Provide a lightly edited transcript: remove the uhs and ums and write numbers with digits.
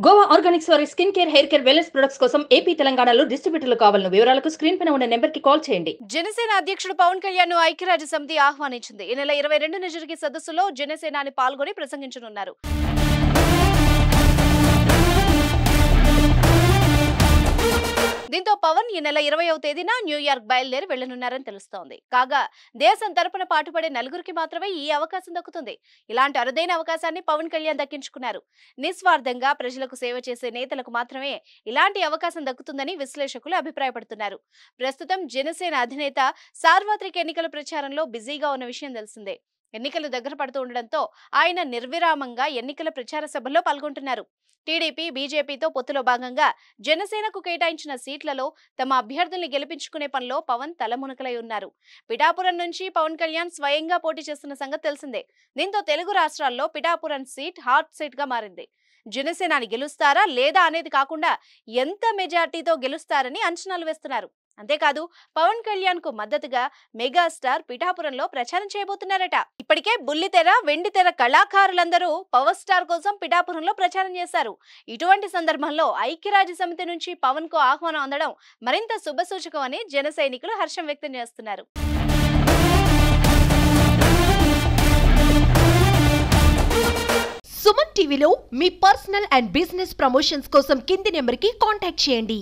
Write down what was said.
Goa Organics వారి skin care, hair care, wellness products కోసం AP, తెలంగాణలో డిస్ట్రిబ్యూటర్లు కావాలను వివరాలకు స్క్రీన్ పైన ఉన్న నెంబర్ కి కాల్ చేయండి. జనసేన అధ్యక్షుడు పవన్ కళ్యాణ్ ను ఐక్యరాజ్య సమితి ఆహ్వానించింది. ఈ నెల 22న జరిగే సదస్సులో జనసేనాని పాల్గొని ప్రసంగించనున్నారు. దీంతో పవన్ ఈ నెల 20వ తేదీన న్యూయార్క్ బయలుదేరి వెళ్లనున్నారని తెలుస్తోంది. కాగా దేశం తరపున పాటుపడే నలుగురికి మాత్రమే ఈ అవకాశం దక్కుతుంది. ఇలాంటి అరుదైన అవకాశాన్ని పవన్ కళ్యాణ్ దక్కించుకున్నారు. నిస్వార్థంగా ప్రజలకు సేవ చేసే నేతలకు మాత్రమే ఇలాంటి అవకాశం దక్కుతుందని విశ్లేషకులు అభిప్రాయపడుతున్నారు. ప్రస్తుతం జనసేన అధినేత సార్వత్రిక ఎన్నికల ప్రచారంలో బిజీగా ఉన్న విషయం తెలిసిందే. ఎన్నికలు దగ్గర పడుతూ ఉండడంతో ఆయన నిర్విరామంగా ఎన్నికల ప్రచార సభల్లో పాల్గొంటున్నారు. టీడీపీ, బీజేపీతో పొత్తులో భాగంగా జనసేనకు కేటాయించిన సీట్లలో తమ అభ్యర్థుల్ని గెలిపించుకునే పనిలో పవన్ తలమునకలై ఉన్నారు. పిఠాపురం నుంచి పవన్ కళ్యాణ్ స్వయంగా పోటీ చేస్తున్న సంగతి తెలిసిందే. దీంతో తెలుగు రాష్ట్రాల్లో పిఠాపురం సీట్ హాట్ సీట్ గా మారింది. జనసేనాని గెలుస్తారా లేదా అనేది కాకుండా ఎంత మెజార్టీతో గెలుస్తారని అంచనాలు వేస్తున్నారు. అంతేకాదు పవన్ కళ్యాణ్ కు మద్దతుగా మెగాస్టార్ పిఠాపురంలో ప్రచారం చేయబోతున్నారట. ఇప్పటికే బుల్లితెర, వెండితెర కళాకారులందరూ పవర్ స్టార్ కోసం పిఠాపురంలో ప్రచారం చేశారు. ఇటువంటి సందర్భంలో ఐక్యరాజ్య సమితి నుంచి పవన్ కు ఆహ్వానం అందడం మరింత శుభసూచకం అని జన సైనికులు హర్షం వ్యక్తం చేస్తున్నారు. సుమన్ టీవీలో మీ పర్సనల్ అండ్ బిజినెస్ ప్రమోషన్స్ కోసం కింది నెంబర్కి కాంటాక్ట్ చేయండి.